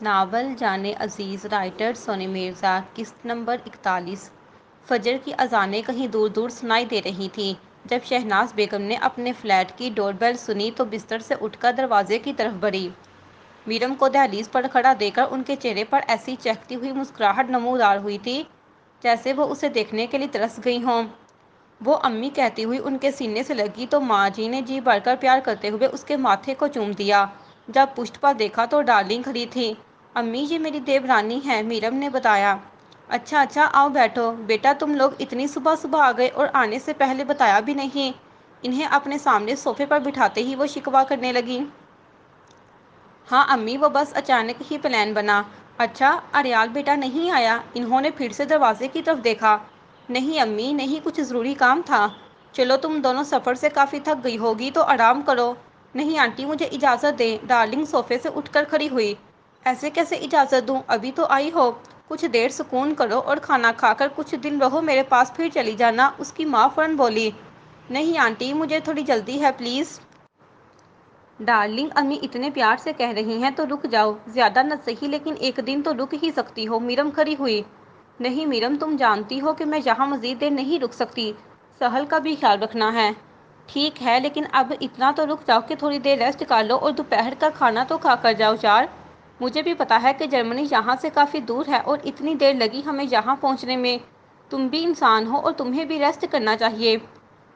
Novel جان عزیز writer سونی مرزا قسط number 41۔ فجر کی اذانیں کہیں دور دور سنائی دے رہی تھیں۔ جب شہناز بیگم نے اپنے فلیٹ کی ڈور بیل سنی تو بستر سے اٹھ کر دروازے کی طرف بڑھی۔ میرم کو دہلیز پر کھڑا دیکھ کر ان کے چہرے پر ایسی چہکتی ہوئی مسکراہٹ نمودار ہوئی تھی جیسے وہ اسے دیکھنے کے لیے ترس گئی ہوں۔ وہ امی کہتی ہوئی ان کے سینے سے لگی تو ماں جی نے جی بھر کر پیار کرتے ہوئے اس کے ماتھے کو چوم دیا۔ جب پشت پر دیکھا تو ڈارلنگ کھڑی تھی۔ امی یہ میری دیورانی ہے، میرم نے بتایا۔ اچھا اچھا، آؤ بیٹھو۔ بیٹا تم لوگ اتنی صبح صبح آ گئے اور آنے سے پہلے بتایا بھی نہیں۔ انہیں اپنے سامنے صوفے پر بٹھاتے ہی وہ شکوہ کرنے لگی۔ ہاں امی، وہ بس اچانک ہی پلان بنا۔ اچھا اریال بیٹا نہیں آیا؟ انہوں نے پھر سے دروازے کی طرف دیکھا۔ نہیں امی نہیں، کچھ ضروری کام تھا۔ چلو تم دونوں سفر سے کافی تھک گئی ہوگی تو آرام کرو۔ نہیں آنٹی مجھے اجازت دیں۔ ڈارلنگ صوفے سے اٹھ کر کھڑی ہوئی۔ ایسے کیسے اجازت دوں؟ ابھی تو آئی ہو، کچھ دیر سکون کرو اور کھانا کھا کر کچھ دن رہو میرے پاس پھر چلی جانا۔ اس کی ماں فوراً بولی۔ نہیں آنٹی مجھے تھوڑی جلدی ہے پلیز۔ ڈارلنگ امی اتنے پیار سے کہہ رہی ہیں تو رک جاؤ، زیادہ نہ صحیح لیکن ایک دن تو رک ہی سکتی ہو۔ میرم کھڑی ہوئی۔ نہیں میرم، تم جانتی ہو کہ میں یہاں مزید دیر نہیں رک سکتی، سہل کا بھی خیال رکھنا ہے۔ ٹھیک ہے لیکن اب اتنا تو رک جاؤ کہ تھوڑی دیر ریسٹ کر لو اور دوپہر کا کھانا تو کھا کر جاؤ یار۔ مجھے بھی پتا ہے کہ جرمنی یہاں سے کافی دور ہے اور اتنی دیر لگی ہمیں یہاں پہنچنے میں۔ تم بھی انسان ہو اور تمہیں بھی ریسٹ کرنا چاہیے۔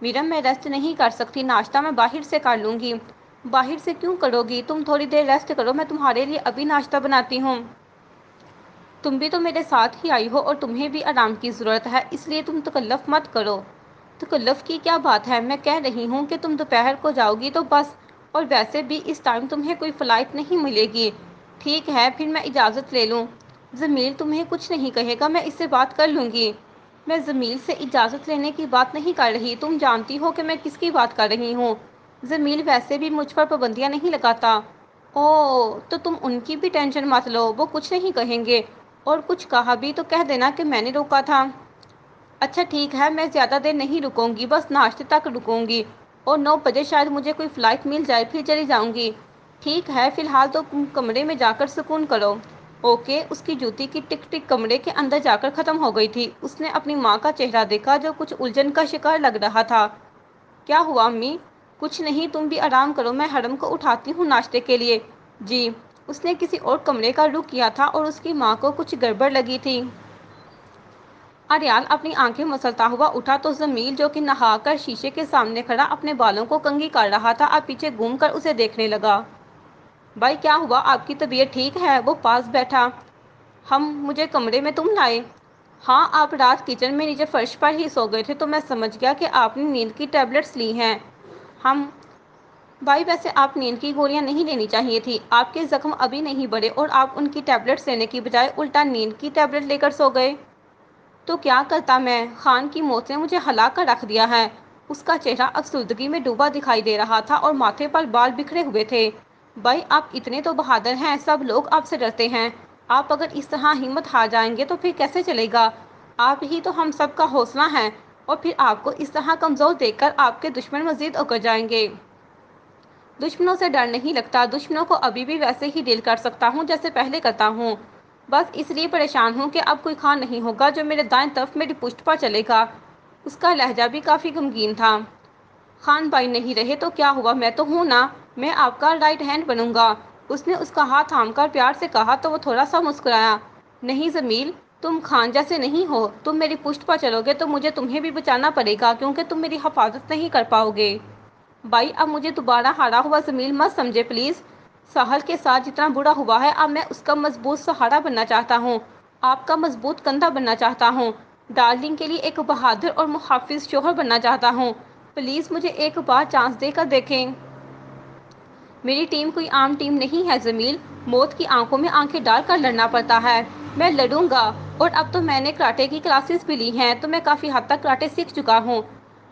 میرم میں ریسٹ نہیں کر سکتی، ناشتہ میں باہر سے کر لوں گی۔ باہر سے کیوں کرو گی؟ تم تھوڑی دیر ریسٹ کرو، میں تمہارے لیے ابھی ناشتہ بناتی ہوں۔ تم بھی تو میرے ساتھ ہی آئی ہو اور تمہیں بھی آرام کی ضرورت ہے، اس لیے تم تکلف مت کرو۔ تکلف کی کیا بات ہے؟ میں کہہ رہی ہوں کہ تم دوپہر کو جاؤ گی تو بس، اور ویسے بھی اس ٹائم تمہیں کوئی فلائٹ نہیں ملے گی۔ ٹھیک ہے پھر میں اجازت لے لوں۔ جمیل تمہیں کچھ نہیں کہے گا، میں اس سے بات کر لوں گی۔ میں جمیل سے اجازت لینے کی بات نہیں کر رہی، تم جانتی ہو کہ میں کس کی بات کر رہی ہوں۔ جمیل ویسے بھی مجھ پر پابندیاں نہیں لگاتا۔ اوہ تو تم ان کی بھی ٹینشن مت لو، وہ کچھ نہیں کہیں گے، اور کچھ کہا بھی تو کہہ دینا کہ میں نے روکا تھا۔ اچھا ٹھیک ہے، میں زیادہ دیر نہیں رکوں گی، بس ناشتے تک رکوں گی، اور 9 بجے شاید مجھے کوئی فلائٹ مل جائے پھر چلی جاؤں گی۔ ٹھیک ہے فی الحال تو کمرے میں جا کر سکون کرو۔ اوکے۔ اس کی جوتی کی ٹک ٹک کمرے کے اندر جا کر ختم ہو گئی تھی۔ اس نے اپنی ماں کا چہرہ دیکھا جو کچھ الجھن کا شکار لگ رہا تھا۔ کیا ہوا امی؟ کچھ نہیں، تم بھی آرام کرو، میں حرم کو اٹھاتی ہوں ناشتے کے لیے۔ جی۔ اس نے کسی اور کمرے کا رخ کیا تھا اور اس کی ماں کو کچھ گڑبڑ لگی تھی۔ اریال اپنی آنکھیں مسلتا ہوا اٹھا تو جمیل جو کہ نہا کر شیشے کے سامنے کھڑا اپنے بالوں کو کنگھی کر رہا تھا اب پیچھے گھوم کر اسے دیکھنے لگا۔ بھائی کیا ہوا؟ آپ کی طبیعت ٹھیک ہے؟ وہ پاس بیٹھا۔ مجھے کمرے میں تم لائے؟ ہاں، آپ رات کچن میں نیچے فرش پر ہی سو گئے تھے تو میں سمجھ گیا کہ آپ نے نیند کی ٹیبلٹس لی ہیں۔ بھائی ویسے آپ نیند کی گولیاں نہیں لینی چاہیے تھی، آپ کے زخم ابھی نہیں بڑھے اور آپ ان کی ٹیبلٹس لینے کی بجائے الٹا نیند کی ٹیبلٹ لے کر سو گئے۔ تو کیا کرتا میں؟ خان کی موت نے مجھے ہلا کر رکھ دیا ہے۔ اس کا چہرہ افسردگی میں ڈوبا دکھائی دے رہا تھا اور ماتھے پر بال بکھرے ہوئے تھے۔ بھائی آپ اتنے تو بہادر ہیں، سب لوگ آپ سے ڈرتے ہیں، آپ اگر اس طرح ہمت ہار جائیں گے تو پھر کیسے چلے گا؟ آپ ہی تو ہم سب کا حوصلہ ہیں، اور پھر آپ کو اس طرح کمزور دیکھ کر آپ کے دشمن مزید اکڑ جائیں گے۔ دشمنوں سے ڈر نہیں لگتا، دشمنوں کو ابھی بھی ویسے ہی ڈیل کر سکتا ہوں جیسے پہلے کرتا ہوں، بس اس لیے پریشان ہوں کہ اب کوئی خان نہیں ہوگا جو میرے دائیں طرف میری پشت پر چلے گا۔ اس کا لہجہ بھی کافی غمگین تھا۔ خان بھائی نہیں رہے تو کیا ہوا، میں تو ہوں نا، میں آپ کا رائٹ ہینڈ بنوں گا۔ اس نے اس کا ہاتھ تھام کر پیار سے کہا تو وہ تھوڑا سا مسکرایا۔ نہیں جمیل، تم خان جیسے نہیں ہو، تم میری پشت پر چلو گے تو مجھے تمہیں بھی بچانا پڑے گا کیونکہ تم میری حفاظت نہیں کر پاؤ گے۔ بھائی اب مجھے دوبارہ ہارا ہوا جمیل مت سمجھے پلیز، سہل کے ساتھ جتنا برا ہوا ہے اب میں اس کا مضبوط سہارا بننا چاہتا ہوں، آپ کا مضبوط کندھا بننا چاہتا ہوں، ڈارلنگ کے لیے ایک بہادر اور محافظ شوہر بننا چاہتا ہوں۔ پلیز مجھے ایک بار چانس دے کر دیکھیں۔ میری ٹیم کوئی عام ٹیم نہیں ہے جمیل، موت کی آنکھوں میں آنکھیں ڈال کر لڑنا پڑتا ہے۔ میں لڑوں گا، اور اب تو میں نے کراٹے کی کلاسز بھی لی ہیں تو میں کافی حد تک کراٹے سیکھ چکا ہوں۔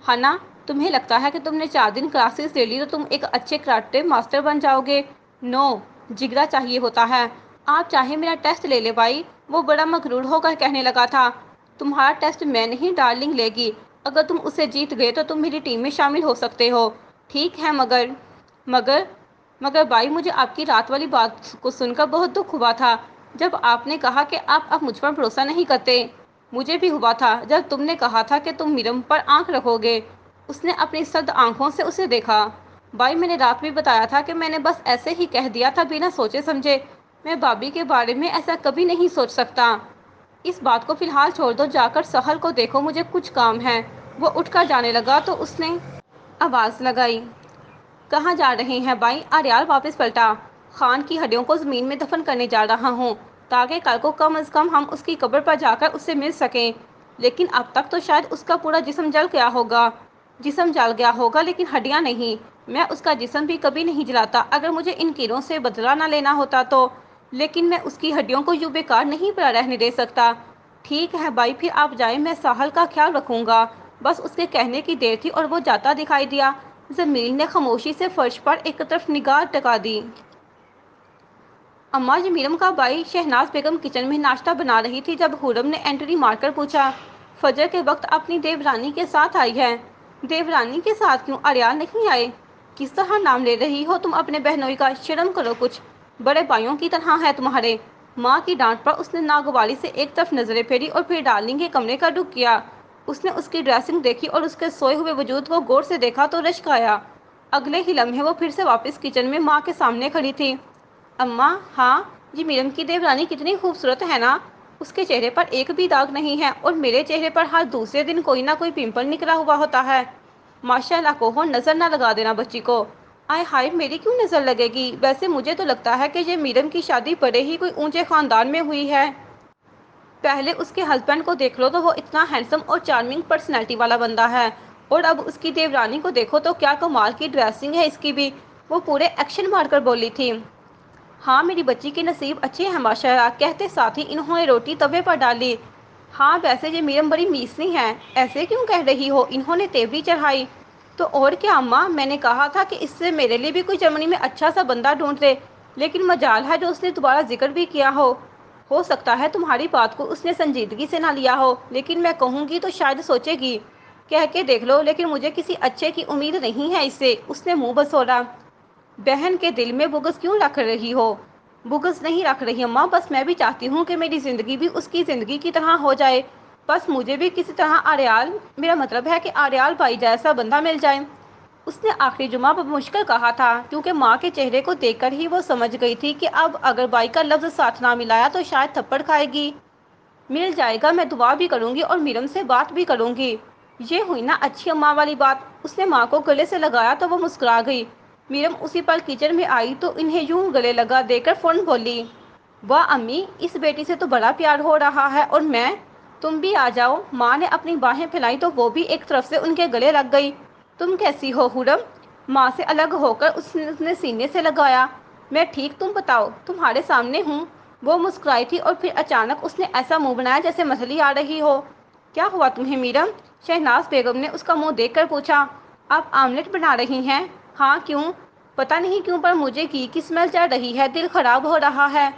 ہانا، تمہیں لگتا ہے کہ تم نے 4 دن کلاسز لے لی تو تم ایک اچھے کراٹے ماسٹر بن جاؤ گے؟ نو، جگرا چاہیے ہوتا ہے۔ آپ چاہے میرا ٹیسٹ لے لے بھائی، وہ بڑا مغرور ہو کر کہنے لگا تھا۔ تمہارا ٹیسٹ میں نہیں ڈارلنگ لے گی، اگر تم اسے جیت گئے تو تم میری ٹیم میں شامل ہو سکتے ہو۔ ٹھیک ہے مگر مگر بھائی مجھے آپ کی رات والی بات کو سن کر بہت دکھ ہوا تھا، جب آپ نے کہا کہ آپ اب مجھ پر بھروسہ نہیں کرتے۔ مجھے بھی ہوا تھا جب تم نے کہا تھا کہ تم میرم پر آنکھ رکھو گے۔ اس نے اپنی سرد آنکھوں سے اسے دیکھا۔ بھائی میں نے رات بھی بتایا تھا کہ میں نے بس ایسے ہی کہہ دیا تھا بنا سوچے سمجھے، میں بھابھی کے بارے میں ایسا کبھی نہیں سوچ سکتا۔ اس بات کو فی الحال چھوڑ دو، جا کر سحر کو دیکھو، مجھے کچھ کام ہے۔ وہ اٹھ کر جانے لگا تو اس نے آواز لگائی، کہاں جا رہے ہیں بھائی؟ آریال واپس پلٹا، خان کی ہڈیوں کو زمین میں دفن کرنے جا رہا ہوں تاکہ کل کو کم از کم ہم اس کی قبر پر جا کر اس سے مل سکیں، لیکن اب تک تو شاید اس کا پورا جسم جل گیا ہوگا۔ جسم جل گیا ہوگا لیکن ہڈیاں نہیں۔ میں اس کا جسم بھی کبھی نہیں جلاتا اگر مجھے ان کیڑوں سے بدلہ نہ لینا ہوتا تو، لیکن میں اس کی ہڈیوں کو یوں بیکار نہیں پڑا رہنے دے سکتا۔ ٹھیک ہے بھائی پھر آپ جائیں، میں ساحل کا خیال رکھوں گا۔ بس اس کے کہنے کی دیر تھی اور وہ جاتا دکھائی دیا۔ جمیل نے خاموشی سے فرش پر ایک طرف نگاہ ٹکا دی۔ اماں جی میرم کا بھائی؟ شہناز بیگم کچن میں ناشتہ بنا رہی تھی جب خرم نے انٹری مار کر پوچھا۔ فجر کے وقت اپنی دیورانی کے ساتھ آئی ہے۔ دیورانی کے ساتھ کیوں؟ آریال نہیں آئے؟ کس طرح نام لے رہی ہو تم اپنے بہنوئی کا؟ شرم کرو کچھ، بڑے بھائیوں کی طرح ہے تمہارے۔ ماں کی ڈانٹ پر اس نے ناگواری سے ایک طرف نظریں پھیری اور پھر ڈارلنگ کے کمرے کا رخ کیا۔ اس نے اس کی ڈریسنگ دیکھی اور اس کے سوئے ہوئے وجود کو غور سے دیکھا تو رشک آیا۔ اگلے ہی لمحے وہ پھر سے واپس کچن میں ماں کے سامنے کھڑی تھی۔ اماں، ہاں جی میرم کی دیورانی کتنی خوبصورت ہے نا؟ اس کے چہرے پر ایک بھی داغ نہیں ہے اور میرے چہرے پر ہر دوسرے دن کوئی نہ کوئی پمپل نکلا ہوا ہوتا ہے۔ ماشاء اللہ کہو، نظر نہ لگا دینا بچی کو۔ آئے ہائے، میری کیوں نظر لگے گی؟ ویسے مجھے تو لگتا ہے کہ یہ میرم کی شادی بڑے ہی کوئی اونچے خاندان میں ہوئی ہے۔ پہلے اس کے ہسبینڈ کو دیکھ لو تو وہ اتنا ہینڈسم اور چارمنگ پرسنالٹی والا بندہ ہے، اور اب اس کی دیورانی کو دیکھو تو کیا کمال کی ڈریسنگ ہے اس کی بھی۔ وہ پورے ایکشن مار کر بولی تھی۔ ہاں میری بچی کے نصیب اچھے ہیں ماشاءاللہ، کہتے ساتھ ہی انہوں نے روٹی توے پر ڈالی۔ ہاں ویسے یہ میرم بڑی میسنی ہے۔ ایسے کیوں کہہ رہی ہو؟ انہوں نے تیوری چڑھائی تو اور کیا اماں، میں نے کہا تھا کہ اس سے میرے لیے بھی کوئی جرمنی میں اچھا سا بندہ ڈھونڈ لے، لیکن مجال ہے جو اس نے دوبارہ ذکر بھی کیا ہو سکتا ہے تمہاری بات کو اس نے سنجیدگی سے نہ لیا ہو، لیکن میں کہوں گی تو شاید سوچے گی۔ کہہ کے دیکھ لو، لیکن مجھے کسی اچھے کی امید نہیں ہے اس سے۔ اس نے منہ بسوڑا۔ بہن کے دل میں بغض کیوں رکھ رہی ہو؟ بغض نہیں رکھ رہی اماں، بس میں بھی چاہتی ہوں کہ میری زندگی بھی اس کی زندگی کی طرح ہو جائے۔ بس مجھے بھی کسی طرح آریال، میرا مطلب ہے کہ آریال بھائی جیسا بندہ مل جائے۔ اس نے آخری جملہ بمشکل کہا تھا کیونکہ ماں کے چہرے کو دیکھ کر ہی وہ سمجھ گئی تھی کہ اب اگر بھائی کا لفظ ساتھ نہ ملایا تو شاید تھپڑ کھائے گی۔ مل جائے گا، میں دعا بھی کروں گی اور میرم سے بات بھی کروں گی۔ یہ ہوئی نا اچھی اماں والی بات۔ اس نے ماں کو گلے سے لگایا تو وہ مسکرا گئی۔ میرم اسی پل کچن میں آئی تو انہیں یوں گلے لگا دیکھ کر فوراً بولی، واہ امی، اس بیٹی سے تو بڑا پیار ہو رہا ہے، اور میں؟ تم بھی آ جاؤ۔ ماں نے اپنی باہیں پھیلائی تو وہ بھی ایک طرف سے ان کے گلے لگ گئی۔ تم کیسی ہو خرم؟ ماں سے الگ ہو کر اس نے سینے سے لگایا۔ میں ٹھیک، تم بتاؤ؟ تمہارے سامنے ہوں۔ وہ مسکرائی تھی اور پھر اچانک اس نے ایسا منہ بنایا جیسے مچھلی آ رہی ہو۔ کیا ہوا تمہیں میرم؟ شہناز بیگم نے اس کا منہ دیکھ کر پوچھا۔ آپ آملیٹ بنا رہی ہیں؟ ہاں کیوں؟ پتہ نہیں کیوں پر مجھے گھی کی اسمیل چڑھ رہی ہے، دل خراب ہو رہا ہے۔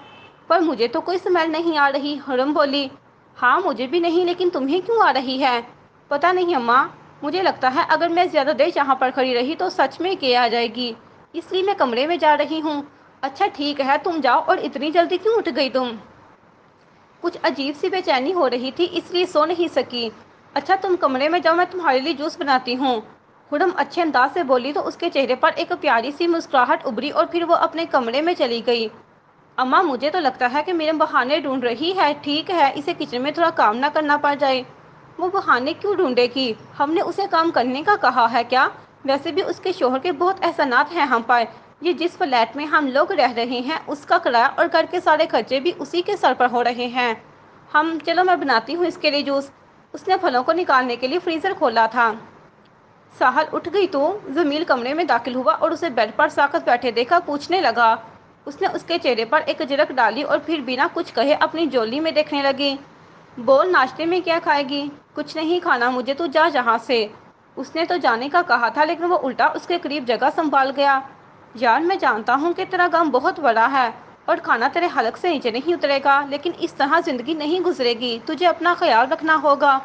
پر مجھے تو کوئی اسمیل نہیں آ رہی، خرم بولی۔ ہاں مجھے بھی نہیں، لیکن تمہیں کیوں آ رہی ہے؟ پتہ نہیں اماں، مجھے لگتا ہے اگر میں زیادہ دیر یہاں پر کھڑی رہی تو سچ میں یہ آ جائے گی، اس لیے میں کمرے میں جا رہی ہوں۔ اچھا ٹھیک ہے تم جاؤ، اور اتنی جلدی کیوں اٹھ گئی تم؟ کچھ عجیب سی بے چینی ہو رہی تھی اس لیے سو نہیں سکی۔ اچھا تم کمرے میں جاؤ، میں تمہارے لیے جوس بناتی ہوں، خرم اچھے انداز سے بولی تو اس کے چہرے پر ایک پیاری سی مسکراہٹ ابھری اور پھر وہ اپنے کمرے میں چلی گئی۔ اماں مجھے تو لگتا ہے کہ میرم بہانے ڈھونڈ رہی ہے، ٹھیک ہے اسے کچن میں تھوڑا کام نہ کرنا پڑ جائے۔ وہ بہانے کیوں ڈھونڈے گی؟ ہم نے اسے کام کرنے کا کہا ہے کیا؟ ویسے بھی اس کے شوہر کے بہت احسانات ہیں ہم پر، یہ جس فلیٹ میں ہم لوگ رہ رہے ہیں اس کا کرایہ اور گھر کے سارے خرچے بھی اسی کے سر پر ہو رہے ہیں۔ چلو میں بناتی ہوں اس کے لیے جوس۔ اس نے پھلوں کو نکالنے کے لیے فریزر کھولا تھا۔ ساحل اٹھ گئی تو جمیل کمرے میں داخل ہوا اور اسے بیڈ پر ساکت بیٹھے دیکھا پوچھنے لگا۔ اس نے اس کے چہرے پر ایک جھلک ڈالی اور پھر بنا کچھ کہے اپنی جولی میں دیکھنے لگی۔ بول ناشتے میں کیا کھائے گی؟ کچھ نہیں کھانا مجھے، تو جا جہاں سے۔ اس نے تو جانے کا کہا تھا لیکن وہ الٹا اس کے قریب جگہ سنبھال گیا۔ یار میں جانتا ہوں کہ تیرا غم بہت بڑا ہے اور کھانا تیرے حلق سے نیچے نہیں اترے گا، لیکن اس طرح زندگی نہیں گزرے گی، تجھے اپنا خیال رکھنا ہوگا۔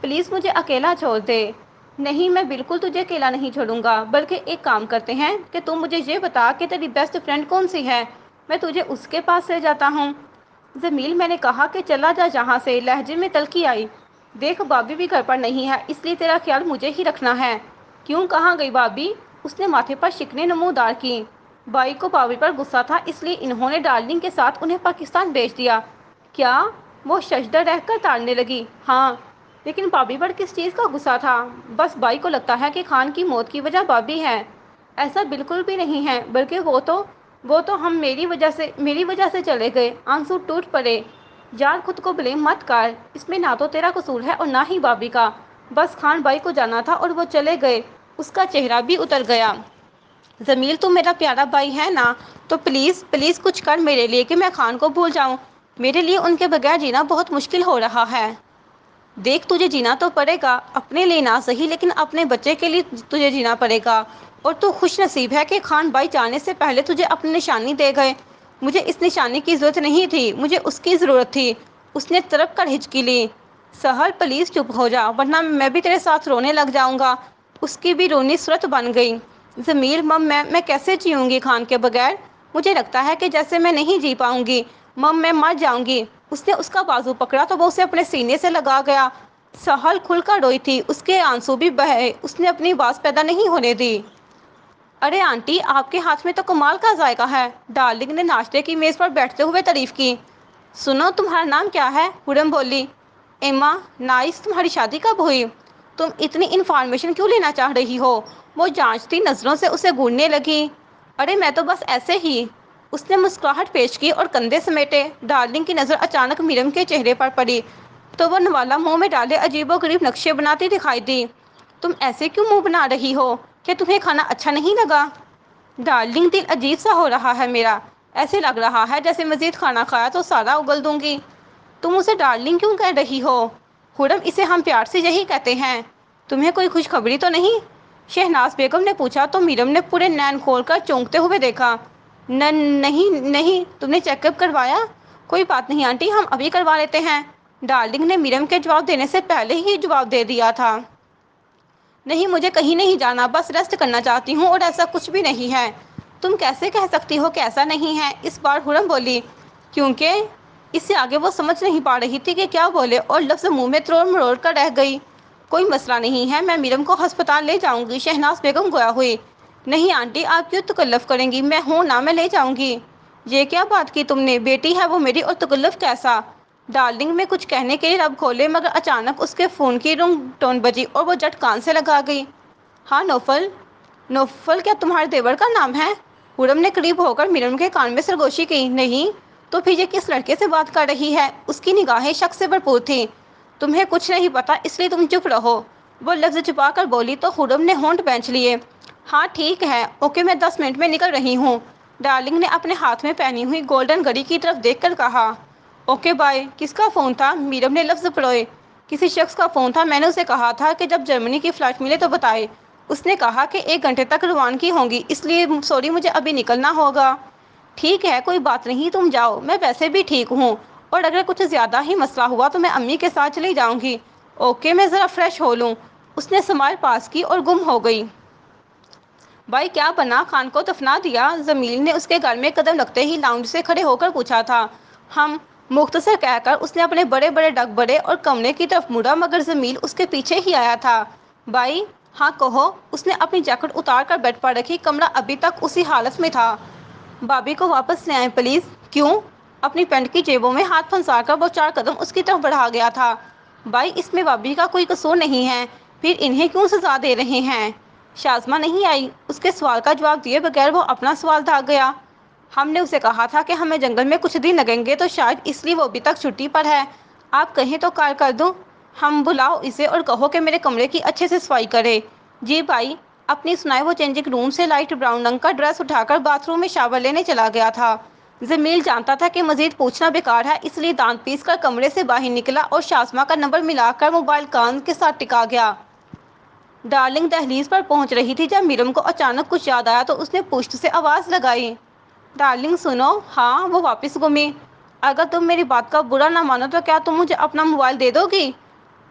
پلیز مجھے اکیلا چھوڑ دے۔ نہیں، میں بالکل تجھے اکیلا نہیں چھوڑوں گا، بلکہ ایک کام کرتے ہیں کہ تم مجھے یہ بتا کہ تیری بیسٹ فرینڈ کون سی ہے، میں تجھے اس کے پاس لے جاتا ہوں۔ جمیل، میں نے کہا کہ چلا جا یہاں سے، لہجے میں تلخی آئی۔ دیکھ، بابی بھی گھر پر نہیں ہے، اس لیے تیرا خیال مجھے ہی رکھنا ہے۔ کیوں، کہاں گئی بابی؟ اس نے ماتھے پر شکنیں نمودار کی۔ بائی کو بابی پر غصہ تھا، اس لیے انہوں نے ڈارلنگ کے ساتھ انہیں پاکستان بھیج دیا۔ کیا؟ وہ ششدر رہ کر تاڑنے لگی۔ ہاں، لیکن بابی پر کس چیز کا غصہ تھا؟ بس بائی کو لگتا ہے کہ خان کی موت کی وجہ بابی ہے۔ ایسا بالکل بھی نہیں ہے، بلکہ وہ تو ہم میری وجہ سے چلے گئے۔ آنسو ٹوٹ پڑے۔ یار، خود کو بلیم مت کر، اس میں نہ تو تیرا قصور ہے اور نہ ہی بابی کا۔ بس خان بائی کو جانا تھا اور وہ چلے گئے۔ اس کا چہرہ بھی اتر گیا۔ جمیل، تم میرا پیارا بھائی ہے نا، تو پلیز پلیز کچھ کر میرے لیے کہ میں خان کو بھول جاؤں۔ میرے لیے ان کے بغیر جینا بہت مشکل ہو رہا ہے۔ دیکھ، تجھے جینا تو پڑے گا، اپنے لیے نہ صحیح لیکن اپنے بچے کے لیے تجھے جینا پڑے گا۔ اور تو خوش نصیب ہے کہ خان بائی جانے سے پہلے تجھے اپنی نشانی دے گئے۔ مجھے اس نشانی کی ضرورت نہیں تھی، مجھے اس کی ضرورت تھی۔ اس نے تڑپ کر ہچکی لی۔ سہر، پلیز چپ ہو جا، ورنہ میں بھی تیرے ساتھ رونے لگ جاؤں گا۔ اس کی بھی رونی صورت بن گئی۔ جمیل، مم، میں کیسے جیوں گی خان کے بغیر؟ مجھے لگتا ہے کہ جیسے میں نہیں جی پاؤں گی۔ مم، میں مر جاؤں گی۔ اس نے اس کا بازو پکڑا تو وہ اسے اپنے سینے سے لگا گیا۔ سہل کھل کر روئی تھی، اس کے آنسو بھی بہے، اس نے اپنی آواز پیدا نہیں ہونے دی۔ ارے آنٹی، آپ کے ہاتھ میں تو کمال کا ذائقہ ہے، ڈارلنگ نے ناشتے کی میز پر بیٹھتے ہوئے تعریف کی۔ سنو، تمہارا نام کیا ہے؟ خرم بولی۔ ایما۔ نائس، تمہاری شادی کب ہوئی؟ تم اتنی انفارمیشن کیوں لینا چاہ رہی ہو؟ وہ جانچتی نظروں سے اسے گھورنے لگی۔ ارے میں تو بس ایسے ہی۔ اس نے مسکراہٹ پیش کی اور کندھے سمیٹے۔ ڈارلنگ کی نظر اچانک میرم کے چہرے پر پڑی تو وہ نوالا منہ میں ڈالے عجیب و غریب نقشے بناتی دکھائی دی۔ تم ایسے کیوں منہ بنا رہی ہو؟ کہ تمہیں کھانا اچھا نہیں لگا؟ ڈارلنگ، دل عجیب سا ہو رہا ہے میرا، ایسے لگ رہا ہے جیسے مزید کھانا کھایا تو سارا اگل دوں گی۔ تم اسے ڈارلنگ کیوں کہہ رہی ہو؟ خرم، اسے ہم پیار سے یہی کہتے ہیں۔ تمہیں کوئی خوشخبری تو نہیں؟ شہناز بیگم نے پوچھا تو میرم نے پورے نین کھول کر چونکتے ہوئے دیکھا۔ نہیں، تم نے چیک اپ کروایا؟ کوئی بات نہیں آنٹی، ہم ابھی کروا لیتے ہیں۔ ڈارلنگ نے میرم کے جواب دینے سے پہلے ہی جواب دے دیا تھا۔ نہیں، مجھے کہیں نہیں جانا، بس ریسٹ کرنا چاہتی ہوں اور ایسا کچھ بھی نہیں ہے۔ تم کیسے کہہ سکتی ہو کہ ایسا نہیں ہے؟ اس بار خرم بولی۔ کیونکہ اس سے آگے وہ سمجھ نہیں پا رہی تھی کہ کیا بولے اور لفظ منہ میں تروڑ مروڑ کر رہ گئی۔ کوئی مسئلہ نہیں ہے، میں میرم کو ہسپتال لے جاؤں گی، شہناز بیگم گویا ہوئی۔ نہیں آنٹی، آپ کیوں تکلف کریں گی؟ میں ہوں نا، میں لے جاؤں گی۔ یہ کیا بات کی تم نے؟ بیٹی ہے وہ میری اور تکلف کیسا؟ ڈارلنگ میں کچھ کہنے کے لیے لب کھولے مگر اچانک اس کے فون کی رنگ ٹون بجی اور وہ جٹ کان سے لگا گئی۔ ہاں نوفل۔ نوفل کیا تمہارے دیور کا نام ہے؟ خرم نے قریب ہو کر میرم کے کان میں سرگوشی کی۔ نہیں تو پھر یہ کس لڑکے سے بات کر رہی ہے؟ اس کی نگاہیں شک سے بھرپور تھیں۔ تمہیں کچھ نہیں پتا اس لیے تم چپ رہو، وہ لفظ چھپا کر بولی تو خرم نے ہونٹ بھینچ لیے۔ ہاں ٹھیک ہے، اوکے، میں 10 منٹ میں نکل رہی ہوں، ڈارلنگ نے اپنے ہاتھ میں پہنی ہوئی گولڈن گھڑی کی طرف دیکھ کر کہا۔ Okay bye. کس کا فون تھا؟ میرم نے لفظ پروئے۔ کسی شخص کا فون تھا، میں نے اسے کہا تھا کہ جب جرمنی کی فلائٹ ملے تو بتائے۔ اس نے کہا کہ 1 گھنٹے تک روانگی ہوگی، اس لیے سوری مجھے ابھی نکلنا ہوگا۔ ٹھیک ہے، کوئی بات نہیں، تم جاؤ، میں ویسے بھی ٹھیک ہوں اور اگر کچھ زیادہ ہی مسئلہ ہوا تو میں امی کے ساتھ چلی جاؤں گی۔ اوکے، میں ذرا فریش ہو لوں۔ اس نے سمائل پاس کی اور گم ہو گئی۔ بھائی کیا بنا؟ خان کو دفنا دیا؟ جمیل نے اس کے گھر میں قدم رکھتے ہی لاؤنج سے کھڑے ہو کر پوچھا تھا۔ ہم مختصر کہہ کر اس نے اپنے بڑے بڑے ڈگ بڑے اور کمرے کی طرف مڑا مگر جمیل اس کے پیچھے ہی آیا تھا۔ بھائی؟ ہاں کہو۔ اس نے اپنی جیکٹ اتار کر بیڈ پر رکھی، کمرہ ابھی تک اسی حالت میں تھا۔ بابی کو واپس لے آئیں پلیز۔ کیوں؟ اپنی پینٹ کی جیبوں میں ہاتھ پھنسا کر وہ 4 قدم اس کی طرف بڑھا گیا تھا۔ بھائی، اس میں بابی کا کوئی قصور نہیں ہے، پھر انہیں کیوں سزا دے رہے ہیں؟ شازمہ نہیں آئی؟ اس کے سوال کا جواب دیے بغیر وہ اپنا سوال داغ گیا۔ ہم نے اسے کہا تھا کہ ہمیں جنگل میں کچھ دن لگیں گے تو شاید اس لیے وہ ابھی تک چھٹی پر ہے۔ آپ کہیں تو کال کر دوں؟ ہم بلاؤ اسے اور کہو کہ میرے کمرے کی اچھے سے صفائی کرے۔ جی بھائی۔ اپنی سنائے وہ چینجنگ روم سے لائٹ براؤن رنگ کا ڈریس اٹھا کر باتھ روم میں شاور لینے چلا گیا تھا۔ جمیل جانتا تھا کہ مزید پوچھنا بیکار ہے، اس لیے دانت پیس کر کمرے سے باہر نکلا اور شازمہ کا نمبر ملا کر موبائل کان کے ساتھ ٹکا گیا۔ ڈارلنگ دہلیز پر پہنچ رہی تھی جب میرم کو اچانک کچھ یاد آیا تو اس نے پشت سے آواز لگائی۔ ڈارلنگ سنو۔ ہاں؟ وہ واپس گھومی۔ اگر تم میری بات کا برا نہ مانو تو کیا تم مجھے اپنا موبائل دے دو گی؟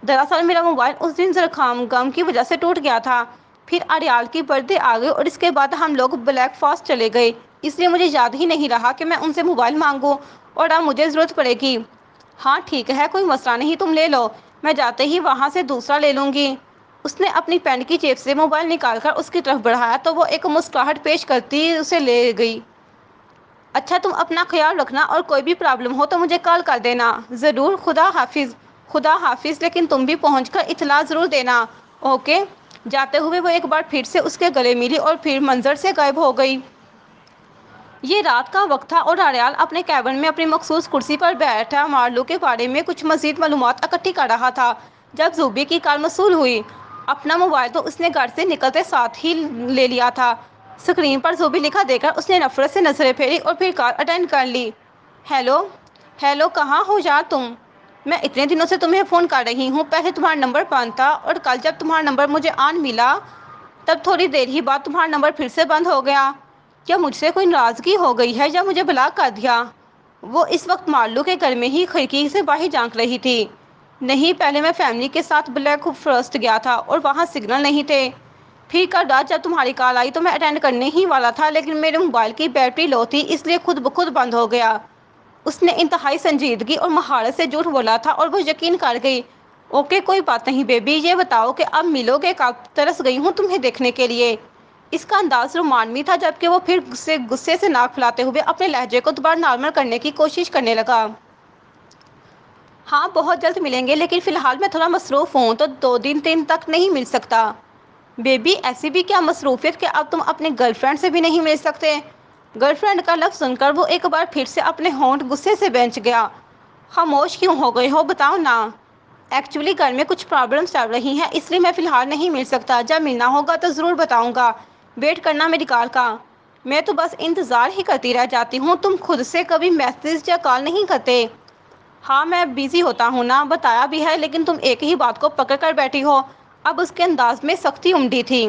دراصل میرا موبائل اس دن زرخام غم کی وجہ سے ٹوٹ گیا تھا۔ پھر اریال کی برتھڈے آ گئی اور اس کے بعد ہم لوگ بلیک فاسٹ چلے گئے، اس لیے مجھے یاد ہی نہیں رہا کہ میں ان سے موبائل مانگوں، اور اب مجھے ضرورت پڑے گی۔ ہاں ٹھیک ہے، کوئی مسئلہ نہیں، تم لے لو، میں جاتے ہی وہاں سے دوسرا لے لوں گی۔ اس نے اپنی پینٹ کی جیب سے موبائل نکال کر اس کی طرف بڑھایا تو وہ ایک مسکراہٹ پیش کرتی اسے لے گئی۔ اچھا تم اپنا خیال رکھنا اور کوئی بھی پرابلم ہو تو مجھے کال کر دینا۔ ضرور، خدا حافظ۔ خدا حافظ، لیکن تم بھی پہنچ کر اطلاع ضرور دینا۔ اوکے۔ جاتے ہوئے وہ ایک بار پھر سے اس کے گلے ملی اور پھر منظر سے غائب ہو گئی۔ یہ رات کا وقت تھا اور اریال اپنے کیبن میں اپنی مخصوص کرسی پر بیٹھا مارلو کے بارے میں کچھ مزید معلومات اکٹھی کر رہا تھا جب زوبی کی کال موصول ہوئی۔ اپنا موبائل تو اس نے گھر سے نکلتے ساتھ ہی لے لیا تھا۔ اسکرین پر زوبی لکھا دیکھ کر اس نے نفرت سے نظریں پھیری اور پھر کال اٹینڈ کر لی۔ ہیلو، ہیلو، کہاں ہو یار تم؟ میں اتنے دنوں سے تمہیں فون کر رہی ہوں، پہلے تمہارا نمبر بند تھا اور کل جب تمہارا نمبر مجھے آن ملا تب تھوڑی دیر ہی بعد تمہارا نمبر پھر سے بند ہو گیا۔ کیا مجھ سے کوئی ناراضگی ہو گئی ہے یا مجھے بلاک کر دیا؟ وہ اس وقت مارلو کے گھر میں ہی کھڑکی سے باہر جھانک رہی تھی۔ نہیں، پہلے میں فیملی کے ساتھ بلیک فارسٹ گیا تھا اور وہاں سگنل نہیں تھے۔ پھر کل رات جب تمہاری کال آئی تو میں اٹینڈ کرنے ہی والا تھا لیکن میرے موبائل کی بیٹری لو تھی اس لیے خود بخود بند ہو گیا۔ اس نے انتہائی سنجیدگی اور مہارت سے جھوٹ بولا تھا اور وہ یقین کر گئی۔ اوکے کوئی بات نہیں بیبی، یہ بتاؤ کہ اب ملو گے کب؟ ترس گئی ہوں تمہیں دیکھنے کے لیے۔ اس کا انداز رومانوی تھا جبکہ وہ پھر غصے سے ناک پھلاتے ہوئے اپنے لہجے کو دوبارہ نارمل کرنے کی کوشش کرنے لگا۔ ہاں بہت جلد ملیں گے لیکن فی الحال میں تھوڑا مصروف ہوں تو 2 دن تک نہیں مل سکتا۔ بیبی ایسی بھی کیا مصروفیت کہ اب تم اپنے گرل فرینڈ سے بھی نہیں مل سکتے؟ گرل فرینڈ کا لفظ سن کر وہ ایک بار پھر سے اپنے ہونٹ غصے سے بھنج گیا۔ خاموش کیوں ہو گئے ہو بتاؤ نا۔ ایکچولی گھر میں کچھ پرابلمس چل رہی ہیں اس لیے میں فی الحال نہیں مل سکتا، جب ملنا ہوگا تو ضرور بتاؤں گا۔ ویٹ کرنا میری کال کا۔ میں تو بس انتظار ہی کرتی رہ جاتی ہوں، تم خود سے کبھی میسج یا کال نہیں کرتے؟ ہاں میں بیزی ہوتا ہوں نا، بتایا بھی ہے لیکن تم ایک ہی بات کو پکڑ کر بیٹھی ہو۔ اب اس کے انداز میں سختی امڈی تھی۔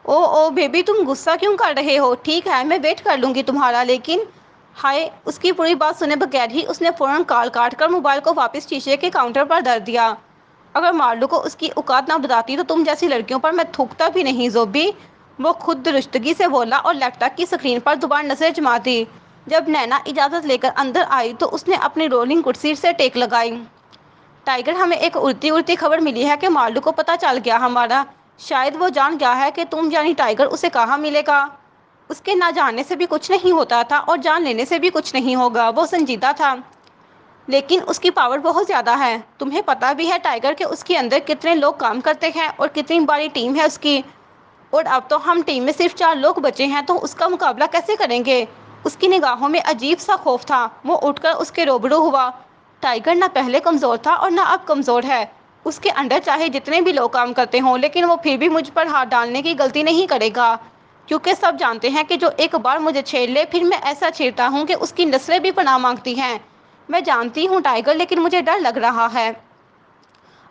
او بیبی تم غصہ کیوں کر رہے ہو؟ ٹھیک ہے میں ویٹ کر لوں گی تمہارا، لیکن ہائے۔ اس کی پوری بات سنے بغیر ہی اس نے فوراً کال کاٹ کر موبائل کو واپس شیشے کے کاؤنٹر پر دھر دیا۔ اگر مارلو کو اس کی اوقات نہ بتاتی تو تم جیسی لڑکیوں پر میں تھوکتا بھی نہیں زوبی، وہ خود درستگی سے بولا اور لیپ ٹاپ کی اسکرین پر دوبارہ نظر جما دی۔ جب نینا اجازت لے کر اندر آئی تو اس نے اپنی رولنگ کرسی سے ٹیک لگائی۔ ٹائیگر ہمیں ایک اڑتی خبر ملی ہے کہ مارلو کو پتہ چل گیا ہمارا، شاید وہ جان گیا ہے کہ تم یعنی ٹائیگر اسے کہاں ملے گا۔ اس کے نہ جاننے سے بھی کچھ نہیں ہوتا تھا اور جان لینے سے بھی کچھ نہیں ہوگا، وہ سنجیدہ تھا۔ لیکن اس کی پاور بہت زیادہ ہے، تمہیں پتہ بھی ہے ٹائیگر کہ اس کے اندر کتنے لوگ کام کرتے ہیں اور کتنی بڑی ٹیم ہے اس کی، اور اب تو ہم ٹیم میں صرف 4 لوگ بچے ہیں تو اس کا مقابلہ کیسے کریں گے؟ اس کی نگاہوں میں عجیب سا خوف تھا۔ وہ اٹھ کر اس کے روبرو ہوا۔ ٹائیگر نہ پہلے کمزور تھا اور نہ اب کمزور ہے۔ اس کے انڈر چاہے جتنے بھی لوگ کام کرتے ہوں لیکن وہ پھر بھی مجھ پر ہاتھ ڈالنے کی غلطی نہیں کرے گا، کیونکہ سب جانتے ہیں کہ جو ایک بار مجھے چھیڑ لے پھر میں ایسا چھیڑتا ہوں کہ اس کی نسلیں بھی پناہ مانگتی ہیں۔ میں جانتی ہوں ٹائیگر، لیکن مجھے ڈر لگ رہا ہے۔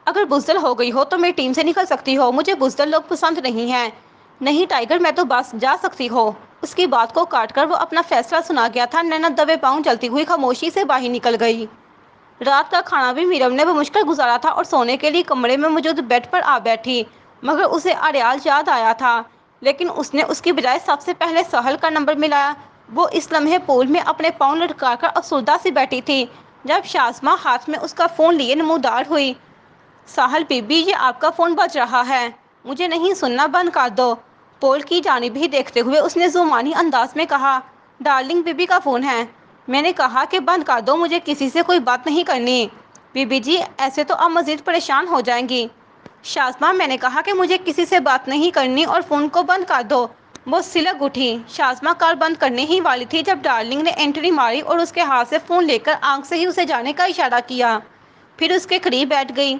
اگر بزدل ہو گئی ہو تو میری ٹیم سے نکل سکتی ہو، مجھے بزدل لوگ پسند نہیں ہیں۔ نہیں ٹائیگر، میں تو بس جا سکتی ہو۔ اس کی بات کو کاٹ کر وہ اپنا فیصلہ سنا گیا تھا۔ نینا دبے پاؤں چلتی ہوئی خاموشی سے باہر نکل گئی۔ رات کا کھانا بھی میرم نے بمشکل گزارا تھا اور سونے کے لیے کمرے میں موجود بیڈ پر آ بیٹھی، مگر اسے اریال یاد آیا تھا، لیکن اس نے اس کی بجائے سب سے پہلے ساحل کا نمبر ملایا۔ وہ اس لمحے پول میں اپنے پاؤں لٹکا کر افسردہ سی بیٹھی تھی جب شازمہ ہاتھ میں اس کا فون لیے نمودار ہوئی۔ ساحل بی بی، یہ آپ کا فون بج رہا ہے، مجھے نہیں سننا، بند کر دو۔ پول کی جانب ہی دیکھتے ہوئے اس نے زمانی انداز میں کہا، ڈارلنگ بی بی کا فون ہے۔ میں نے کہا کہ بند کر دو، مجھے کسی سے کوئی بات نہیں کرنی۔ بی بی جی ایسے تو آپ مزید پریشان ہو جائیں گی۔ شازمہ میں نے کہا کہ مجھے کسی سے بات نہیں کرنی اور فون کو بند کر دو۔ وہ سلک اٹھی۔ شازمہ کال بند کرنے ہی والی تھی جب ڈارلنگ نے انٹری ماری اور اس کے ہاتھ سے فون لے کر آنکھ سے ہی اسے جانے کا اشارہ کیا، پھر اس کے قریب بیٹھ گئی۔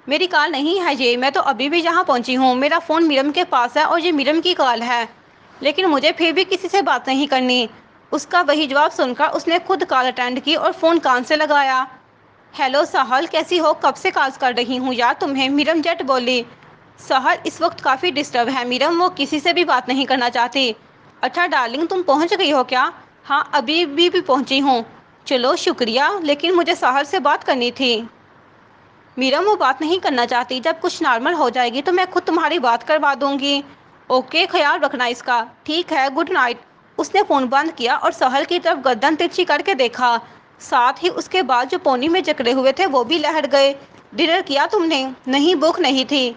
میری کال نہیں ہے یہ، میں تو ابھی بھی یہاں پہنچی ہوں، میرا فون میرم کے پاس ہے اور یہ میرم کی کال ہے، لیکن مجھے پھر بھی کسی سے بات نہیں کرنی۔ اس کا وہی جواب سن کر اس نے خود کال اٹینڈ کی اور فون کان سے لگایا۔ ہیلو ساحل، کیسی ہو؟ کب سے کالز کر رہی ہوں یار تمہیں، میرم جٹ بولی۔ ساحل اس وقت کافی ڈسٹرب ہے میرم، وہ کسی سے بھی بات نہیں کرنا چاہتی۔ اچھا ڈارلنگ تم پہنچ گئی ہو کیا؟ ہاں ابھی بھی پہنچی ہوں۔ چلو شکریہ، لیکن مجھے ساحل سے بات کرنی تھی۔ میرم وہ بات نہیں کرنا چاہتی، جب کچھ نارمل ہو جائے گی تو میں خود تمہاری بات کروا دوں گی۔ اوکے، خیال رکھنا اس کا۔ ٹھیک ہے، گڈ نائٹ۔ اس نے فون بند کیا اور سہل کی طرف گردن ترچھی کر کے دیکھا، ساتھ ہی اس کے بال جو پونی میں جکڑے ہوئے تھے وہ بھی لہر گئے۔ ڈنر کیا تم نے؟ نہیں، بھوک نہیں تھی۔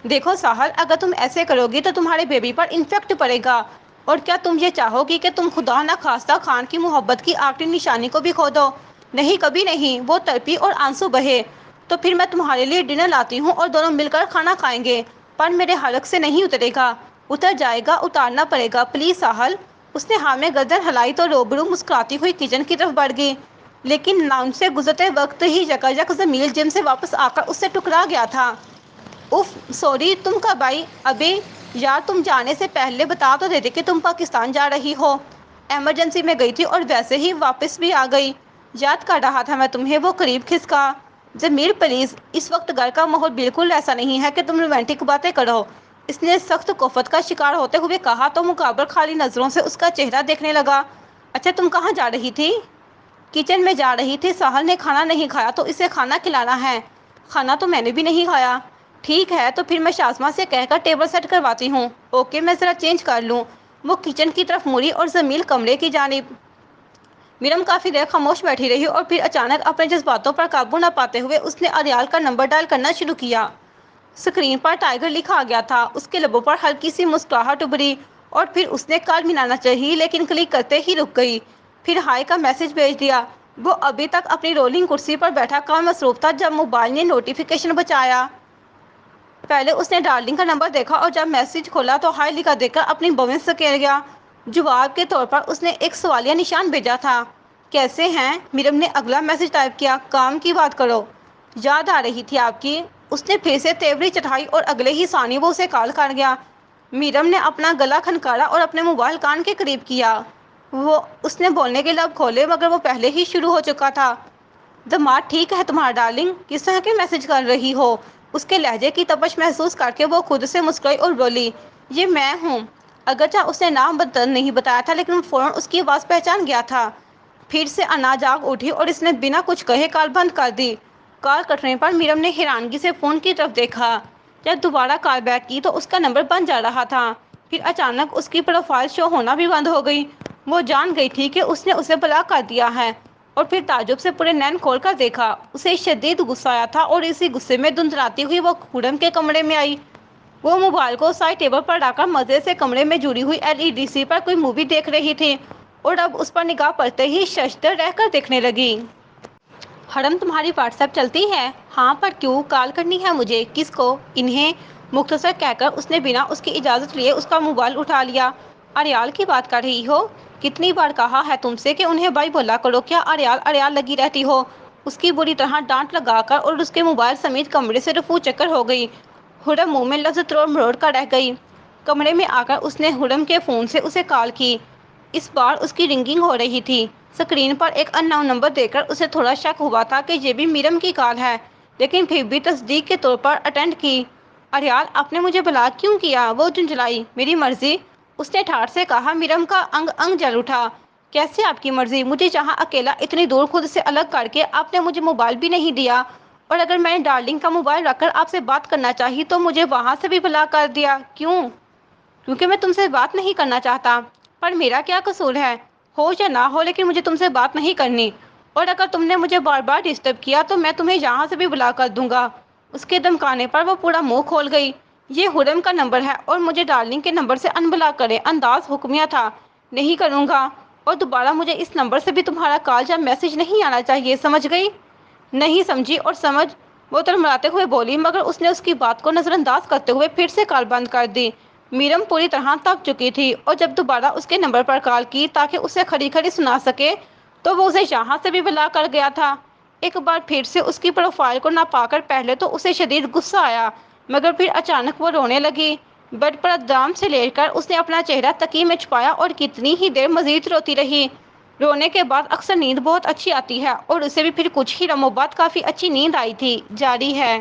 دیکھو سہل، اگر تم ایسے کرو گی تو تمہارے بیبی پر انفیکٹ پڑے گا، اور کیا تم یہ چاہو گی کہ تم خدا نہ خواستہ خان کی محبت کی آخری نشانی کو بھی کھو دو؟ نہیں، کبھی نہیں۔ وہ تڑپی اور آنسو بہے۔ تو پھر میں تمہارے لیے ڈنر لاتی ہوں اور دونوں مل کر کھانا کھائیں گے، پر میرے حلق سے نہیں اترے گا۔ اتر جائے گا، اتارنا پڑے گا، پلیز ساحل۔ اس نے ہاں میں گردن ہلائی تو روبرو مسکراتی ہوئی کچن کی طرف بڑھ گئی، لیکن لاؤنج سے گزرتے وقت ہی یکایک ضمیل جم سے واپس آ کر اس سے ٹکرا گیا تھا۔ اف، سوری، تم کب آئی؟ ابے یار، تم جانے سے پہلے بتا تو دیتے کہ تم پاکستان جا رہی ہو۔ ایمرجنسی میں گئی تھی اور ویسے ہی واپس بھی آ گئی۔ یاد کر رہا تھا میں تمہیں۔ وہ قریب کھسکا۔ ضمیر پلیز، اس وقت گھر کا ماحول بالکل ایسا نہیں ہے کہ تم رومانٹک باتیں کرو، اس نے سخت کوفت کا شکار ہوتے ہوئے کہا تو مقابر خالی نظروں سے اس کا چہرہ دیکھنے لگا۔ اچھا، تم کہاں جا رہی تھی؟ کچن میں جا رہی تھی۔ ساحل نے کھانا نہیں کھایا تو اسے کھانا کھلانا ہے۔ کھانا تو میں نے بھی نہیں کھایا۔ ٹھیک ہے، تو پھر میں شازمہ سے کہہ کر ٹیبل سیٹ کرواتی ہوں۔ اوکے، میں ذرا چینج کر لوں۔ وہ کچن کی طرف مڑی اور ضمیل کمرے کی جانب۔ میرم کافی دیر خاموش بیٹھی رہی اور پھر اچانک اپنے جذباتوں پر قابو نہ پاتے ہوئے اس نے اریال کا نمبر ڈائل کرنا شروع کیا۔ اسکرین پر ٹائیگر لکھا آ گیا تھا۔ اس کے لبوں پر ہلکی سی مسکراہٹ ابھری اور پھر اس نے کال ملانا چاہی لیکن کلک کرتے ہی رک گئی۔ پھر ہائی کا میسج بھیج دیا۔ وہ ابھی تک اپنی رولنگ کرسی پر بیٹھا کام مصروف تھا جب موبائل نے نوٹیفیکیشن بچایا۔ پہلے اس نے ڈارلنگ کا نمبر دیکھا اور جب میسج کھولا تو ہائی لکھا دیکھ کر اپنی بوئیں سکیڑ گیا۔ جواب کے طور پر اس نے ایک سوالیہ نشان بھیجا تھا۔ کیسے ہیں؟ میرم نے اگلا میسج ٹائپ کیا۔ کام کی بات کرو، یاد آ رہی تھی آپ کی۔ اس نے پھر سے تیوری چڑھائی اور اگلے ہی ثانیے وہ اسے کال کر گیا۔ میرم نے اپنا گلا کھنکارا اور اپنے موبائل کان کے قریب کیا۔ اس نے بولنے کے لب کھولے مگر وہ پہلے ہی شروع ہو چکا تھا۔ دماغ ٹھیک ہے تمہارا ڈارلنگ؟ کس طرح کے میسج کر رہی ہو؟ اس کے لہجے کی تپش محسوس کر کے وہ خود سے مسکرائی اور بولی، یہ میں ہوں۔ اگرچہ اس نے نام نہیں بتایا تھا لیکن فوراً اس کی آواز پہچان گیا تھا۔ پھر سے انا جاگ اٹھی اور اس نے بنا کچھ کہے کال بند کر دی۔ کال کٹنے پر میرم نے حیرانگی سے فون کی طرف دیکھا۔ جب دوبارہ کال بیک کی تو اس کا نمبر بند جا رہا تھا۔ پھر اچانک اس کی پروفائل شو ہونا بھی بند ہو گئی۔ وہ جان گئی تھی کہ اس نے اسے بلاک کر دیا ہے اور پھر تعجب سے پورے نین کھول کر دیکھا۔ اسے شدید غصہ آیا تھا اور اسی غصے میں دھندلاتی ہوئی وہ خرم کے کمرے میں آئی۔ وہ موبائل کو سائڈ ٹیبل پر رکھ کر مزے سے کمرے میں جڑی ہوئی LEDC پر کوئی مووی دیکھ رہی تھی اور اب اس پر نگاہ پڑتے ہی ششدر رہ کر دیکھنے لگی۔ حرم، تمہاری واٹس ایپ چلتی ہے؟ ہاں، پر کیوں؟ کال کرنی ہے مجھے۔ کس کو؟ انہیں، مختصر کہہ کر اس نے بنا اس کی اجازت لیے اس کا موبائل اٹھا لیا۔ اریال کی بات کر رہی ہو؟ کتنی بار کہا ہے تم سے کہ انہیں بھائی بولا کرو، کیا اریال اریال لگی رہتی ہو؟ اس کی بری طرح ڈانٹ لگا کر اور اس کے موبائل سمیت کمرے سے رفو چکر ہو گئی۔ حرم منہ میں لفظ تروڑ مروڑ کر رہ گئی۔ کمرے میں آ کر اس نے حرم کے فون سے اسے کال کی۔ اس بار اس کی رنگنگ ہو رہی تھی۔ اسکرین پر ایک ان نون نمبر دیکھ کر اسے تھوڑا شک ہوا تھا کہ یہ بھی میرم کی کال ہے، لیکن پھر بھی تصدیق کے طور پر اٹینڈ کی۔ اریال، آپ نے مجھے بلاک کیوں کیا؟ وہ جھنجھلائی۔ میری مرضی، اس نے ٹھاٹھ سے کہا۔ میرم کا انگ انگ جل اٹھا۔ کیسے آپ کی مرضی؟ مجھے جہاں اکیلا اتنی دور خود سے الگ کر کے آپ نے مجھے موبائل بھی نہیں دیا، اور اگر میں نے ڈارلنگ کا موبائل رکھ کر آپ سے بات کرنا چاہی تو مجھے وہاں سے بھی بلاک کر دیا۔ کیوں؟ کیونکہ میں تم سے بات نہیں کرنا چاہتا۔ پر میرا کیا قصور ہے؟ ہو یا نہ ہو لیکن مجھے تم سے بات نہیں کرنی، اور اگر تم نے مجھے بار بار ڈسٹرب کیا تو میں تمہیں یہاں سے بھی بلاک کر دوں گا۔ اس کے دھمکانے پر وہ پورا منہ کھول گئی۔ یہ حرم کا نمبر ہے اور مجھے ڈارلنگ کے نمبر سے ان بلاک کرے۔ انداز حکمیہ تھا۔ نہیں کروں گا، اور دوبارہ مجھے اس نمبر سے بھی تمہارا کال یا میسج نہیں آنا چاہیے، سمجھ گئی؟ نہیں سمجھی اور سمجھ، وہ تڑمڑاتے ہوئے بولی، مگر اس نے اس کی بات کو نظر انداز کرتے ہوئے پھر سے کال بند کر دی۔ میرم پوری طرح تپ چکی تھی اور جب دوبارہ اس کے نمبر پر کال کی تاکہ اسے کھڑی کھڑی سنا سکے تو وہ اسے یہاں سے بھی بلاک کر گیا تھا۔ ایک بار پھر سے اس کی پروفائل کو نہ پا کر پہلے تو اسے شدید غصہ آیا، مگر پھر اچانک وہ رونے لگی۔ بیڈ پر آرام سے لیٹ کر اس نے اپنا چہرہ تکیے میں چھپایا اور کتنی ہی دیر مزید روتی رہی۔ رونے کے بعد اکثر نیند بہت اچھی آتی ہے اور اسے بھی پھر کچھ ہی لمحوں بعد کافی اچھی نیند آئی تھی۔ جاری ہے۔